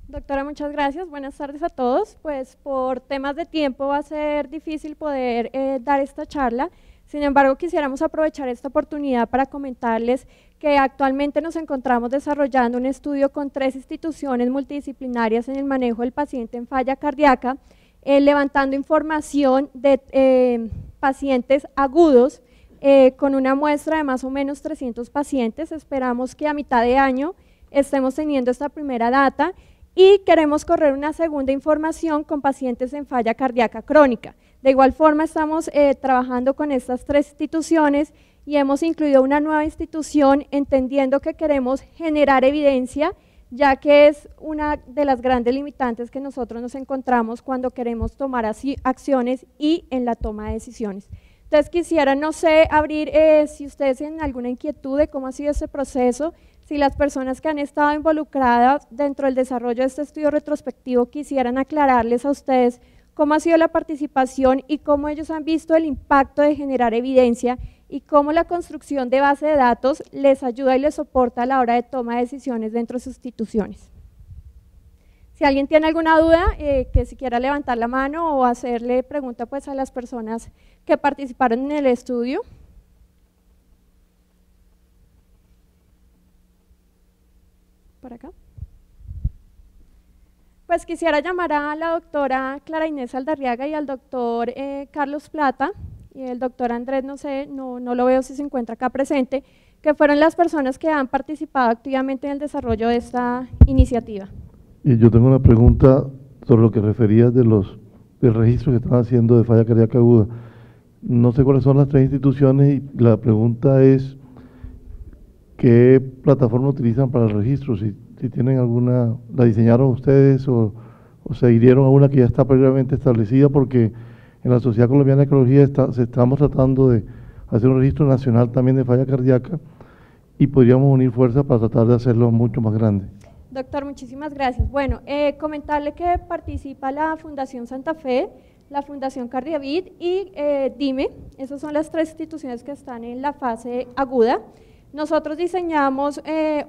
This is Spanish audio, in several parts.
Doctora, muchas gracias. Buenas tardes a todos. Pues por temas de tiempo va a ser difícil poder dar esta charla. Sin embargo, quisiéramos aprovechar esta oportunidad para comentarles que actualmente nos encontramos desarrollando un estudio con 3 instituciones multidisciplinarias en el manejo del paciente en falla cardíaca, levantando información de pacientes agudos con una muestra de más o menos 300 pacientes. Esperamos que a mitad de año estemos teniendo esta primera data y queremos correr una segunda información con pacientes en falla cardíaca crónica. De igual forma estamos trabajando con estas 3 instituciones y hemos incluido una nueva institución entendiendo que queremos generar evidencia, ya que es una de las grandes limitantes que nosotros nos encontramos cuando queremos tomar acciones y en la toma de decisiones. Entonces quisiera, no sé, abrir si ustedes tienen alguna inquietud de cómo ha sido este proceso, si las personas que han estado involucradas dentro del desarrollo de este estudio retrospectivo quisieran aclararles a ustedes cómo ha sido la participación y cómo ellos han visto el impacto de generar evidencia y cómo la construcción de base de datos les ayuda y les soporta a la hora de toma de decisiones dentro de sus instituciones. Si alguien tiene alguna duda, que si quiera levantar la mano o hacerle pregunta pues a las personas que participaron en el estudio. Por acá. Pues quisiera llamar a la doctora Clara Inés Aldarriaga y al doctor Carlos Plata, y el doctor Andrés, no sé, no lo veo si se encuentra acá presente, que fueron las personas que han participado activamente en el desarrollo de esta iniciativa. Y yo tengo una pregunta sobre lo que referías del registro que están haciendo de falla cardíaca aguda. No sé cuáles son las 3 instituciones y la pregunta es ¿qué plataforma utilizan para el registro? Si tienen alguna, ¿la diseñaron ustedes o se adhirieron a una que ya está previamente establecida? Porque en la Sociedad Colombiana de Cardiología estamos tratando de hacer un registro nacional también de falla cardíaca y podríamos unir fuerzas para tratar de hacerlo mucho más grande. Doctor, muchísimas gracias. Bueno, comentarle que participa la Fundación Santa Fe, la Fundación Cardiavid y DIME. Esas son las 3 instituciones que están en la fase aguda. Nosotros diseñamos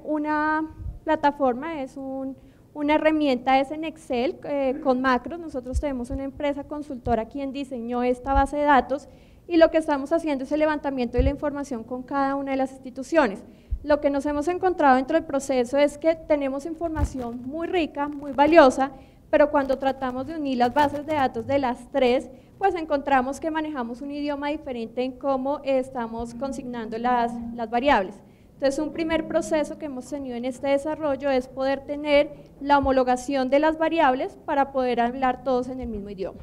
una plataforma, es una herramienta, es en Excel con macros. Nosotros tenemos una empresa consultora quien diseñó esta base de datos y lo que estamos haciendo es el levantamiento de la información con cada una de las instituciones. Lo que nos hemos encontrado dentro del proceso es que tenemos información muy rica, muy valiosa, pero cuando tratamos de unir las bases de datos de las 3, pues encontramos que manejamos un idioma diferente en cómo estamos consignando las variables. Entonces, un primer proceso que hemos tenido en este desarrollo es poder tener la homologación de las variables para poder hablar todos en el mismo idioma.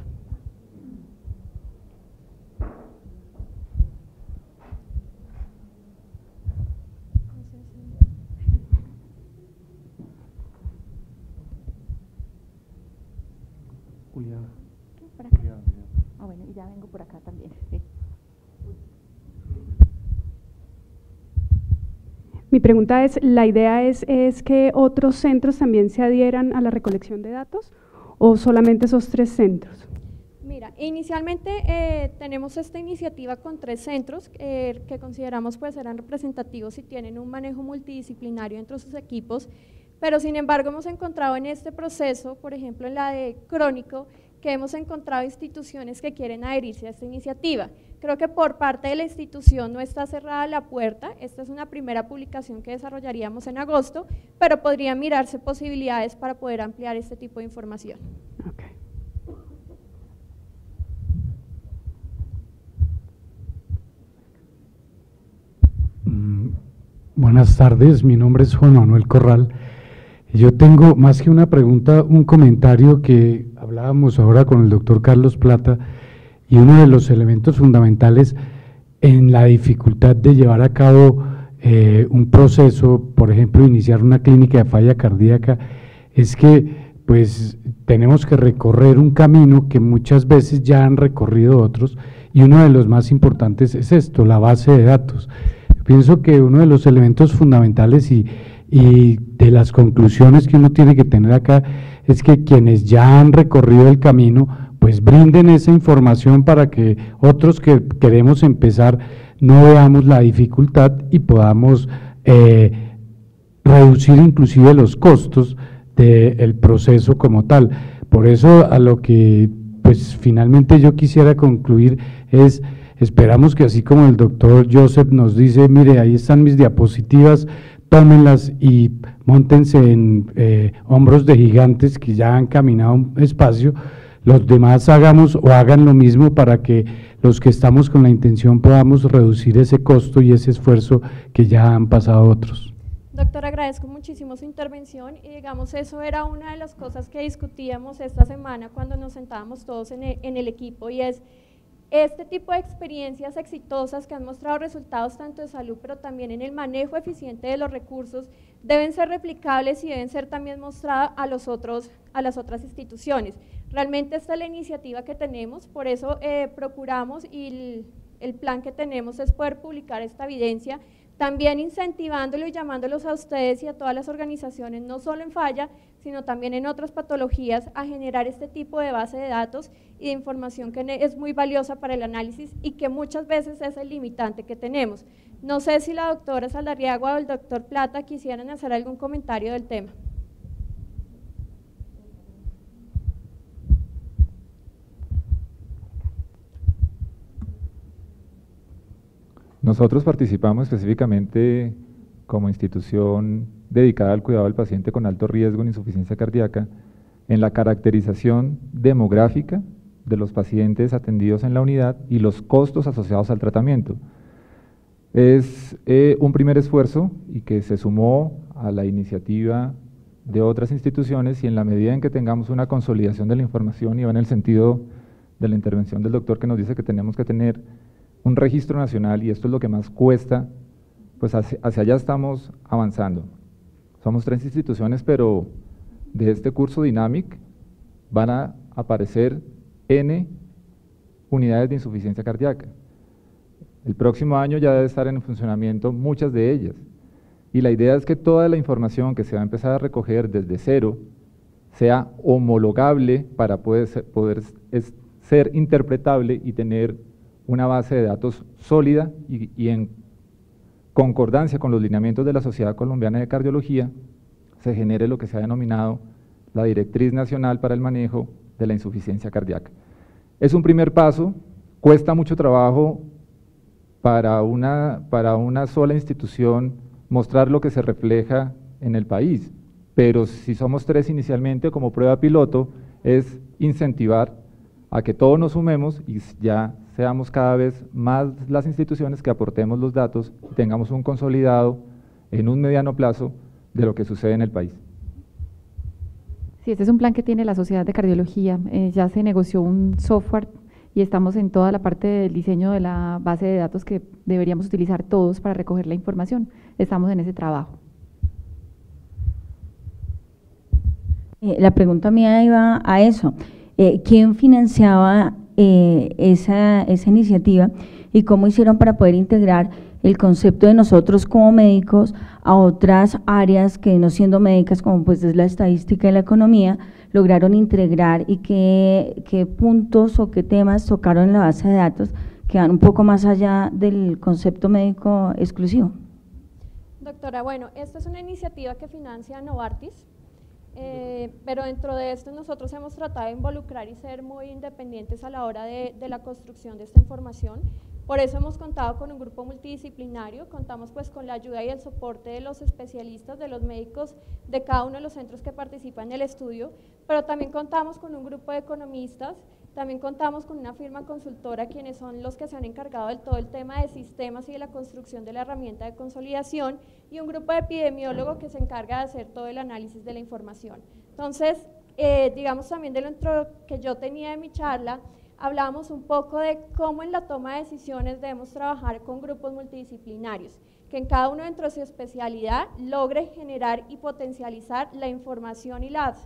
Juliana. Por acá. Juliana. Ah, bueno, y ya vengo por acá también. Sí. Mi pregunta es, ¿la idea es que otros centros también se adhieran a la recolección de datos o solamente esos 3 centros? Mira, inicialmente tenemos esta iniciativa con 3 centros que consideramos pues eran representativos y tienen un manejo multidisciplinario entre sus equipos, pero sin embargo hemos encontrado en este proceso, por ejemplo en la de crónico, que hemos encontrado instituciones que quieren adherirse a esta iniciativa. Creo que por parte de la institución no está cerrada la puerta, esta es una primera publicación que desarrollaríamos en agosto, pero podrían mirarse posibilidades para poder ampliar este tipo de información. Okay. Buenas tardes, mi nombre es Juan Manuel Corral. Yo tengo más que una pregunta, un comentario que hablábamos ahora con el doctor Carlos Plata, y uno de los elementos fundamentales en la dificultad de llevar a cabo un proceso, por ejemplo, iniciar una clínica de falla cardíaca, es que pues tenemos que recorrer un camino que muchas veces ya han recorrido otros, y uno de los más importantes es esto, la base de datos. Pienso que uno de los elementos fundamentales y de las conclusiones que uno tiene que tener acá es que quienes ya han recorrido el camino pues brinden esa información para que otros que queremos empezar no veamos la dificultad y podamos reducir inclusive los costos del proceso como tal. Por eso a lo que pues finalmente yo quisiera concluir es, esperamos que así como el doctor Joseph nos dice, mire, ahí están mis diapositivas, tómenlas y móntense en hombros de gigantes que ya han caminado un espacio, los demás hagamos o hagan lo mismo para que los que estamos con la intención podamos reducir ese costo y ese esfuerzo que ya han pasado otros. Doctor, agradezco muchísimo su intervención y digamos eso era una de las cosas que discutíamos esta semana cuando nos sentábamos todos en el equipo y es este tipo de experiencias exitosas que han mostrado resultados tanto de salud pero también en el manejo eficiente de los recursos deben ser replicables y deben ser también mostradas a las otras instituciones. Realmente esta es la iniciativa que tenemos, por eso procuramos y el plan que tenemos es poder publicar esta evidencia, también incentivándolo y llamándolos a ustedes y a todas las organizaciones, no solo en falla, sino también en otras patologías, a generar este tipo de base de datos y de información que es muy valiosa para el análisis y que muchas veces es el limitante que tenemos. No sé si la doctora Saldarriaga o el doctor Plata quisieran hacer algún comentario del tema. Nosotros participamos específicamente como institución dedicada al cuidado del paciente con alto riesgo en insuficiencia cardíaca en la caracterización demográfica de los pacientes atendidos en la unidad y los costos asociados al tratamiento. Es un primer esfuerzo y que se sumó a la iniciativa de otras instituciones y en la medida en que tengamos una consolidación de la información y va en el sentido de la intervención del doctor que nos dice que tenemos que tener un registro nacional y esto es lo que más cuesta, pues hacia allá estamos avanzando. Somos 3 instituciones, pero de este curso Dynamic van a aparecer N unidades de insuficiencia cardíaca. El próximo año ya debe estar en funcionamiento muchas de ellas. Y la idea es que toda la información que se va a empezar a recoger desde cero sea homologable para poder ser interpretable y tener una base de datos sólida y en concordancia con los lineamientos de la Sociedad Colombiana de Cardiología se genere lo que se ha denominado la Directriz Nacional para el Manejo de la Insuficiencia Cardíaca. Es un primer paso, cuesta mucho trabajo para una sola institución mostrar lo que se refleja en el país, pero si somos 3 inicialmente como prueba piloto es incentivar a que todos nos sumemos y ya seamos cada vez más las instituciones que aportemos los datos y tengamos un consolidado en un mediano plazo de lo que sucede en el país. Sí, este es un plan que tiene la Sociedad de Cardiología, ya se negoció un software y estamos en toda la parte del diseño de la base de datos que deberíamos utilizar todos para recoger la información, estamos en ese trabajo. La pregunta mía iba a eso, ¿quién financiaba esa iniciativa y cómo hicieron para poder integrar el concepto de nosotros como médicos a otras áreas que no siendo médicas como pues es la estadística y la economía, lograron integrar y qué puntos o qué temas tocaron en la base de datos que van un poco más allá del concepto médico exclusivo? Doctora, bueno, esta es una iniciativa que financia Novartis, pero dentro de esto nosotros hemos tratado de involucrar y ser muy independientes a la hora de la construcción de esta información. Por eso hemos contado con un grupo multidisciplinario, contamos pues con la ayuda y el soporte de los especialistas, de los médicos de cada uno de los centros que participan en el estudio, pero también contamos con un grupo de economistas, también contamos con una firma consultora, quienes son los que se han encargado de todo el tema de sistemas y de la construcción de la herramienta de consolidación, y un grupo de epidemiólogos que se encarga de hacer todo el análisis de la información. Entonces, digamos también de lo que yo tenía de mi charla, hablábamos un poco de cómo en la toma de decisiones debemos trabajar con grupos multidisciplinarios, que en cada uno dentro de su especialidad logre generar y potencializar la información y las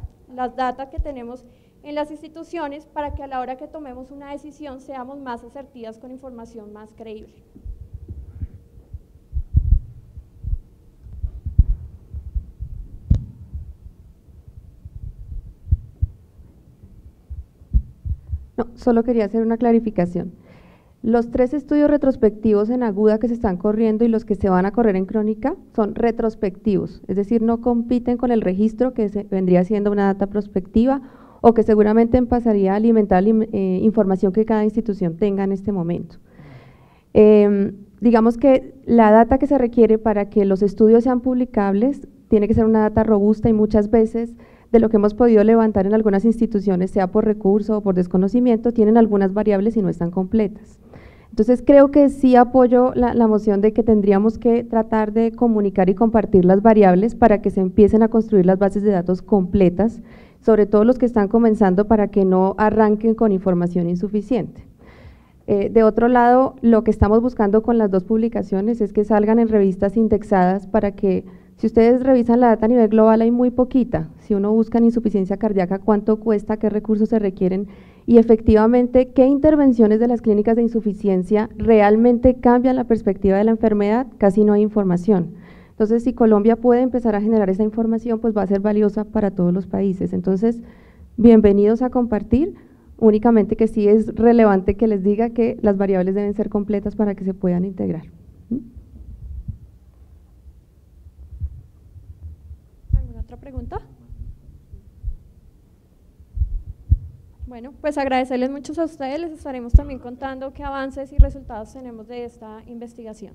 data que tenemos en las instituciones para que a la hora que tomemos una decisión seamos más asertivas con información más creíble. No, solo quería hacer una clarificación. Los 3 estudios retrospectivos en aguda que se están corriendo y los que se van a correr en crónica son retrospectivos, es decir, no compiten con el registro que vendría siendo una data prospectiva o que seguramente pasaría a alimentar información que cada institución tenga en este momento. Digamos que la data que se requiere para que los estudios sean publicables tiene que ser una data robusta y muchas veces de lo que hemos podido levantar en algunas instituciones, sea por recurso o por desconocimiento, tienen algunas variables y no están completas. Entonces creo que sí apoyo la moción de que tendríamos que tratar de comunicar y compartir las variables para que se empiecen a construir las bases de datos completas, sobre todo los que están comenzando para que no arranquen con información insuficiente. De otro lado, lo que estamos buscando con las 2 publicaciones es que salgan en revistas indexadas para que, si ustedes revisan la data a nivel global, hay muy poquita. Si uno busca en insuficiencia cardíaca, cuánto cuesta, qué recursos se requieren y efectivamente qué intervenciones de las clínicas de insuficiencia realmente cambian la perspectiva de la enfermedad, casi no hay información. Entonces, si Colombia puede empezar a generar esa información, pues va a ser valiosa para todos los países. Entonces, bienvenidos a compartir. Únicamente que sí es relevante que les diga que las variables deben ser completas para que se puedan integrar. ¿Alguna otra pregunta? Bueno, pues agradecerles mucho a ustedes, les estaremos también contando qué avances y resultados tenemos de esta investigación.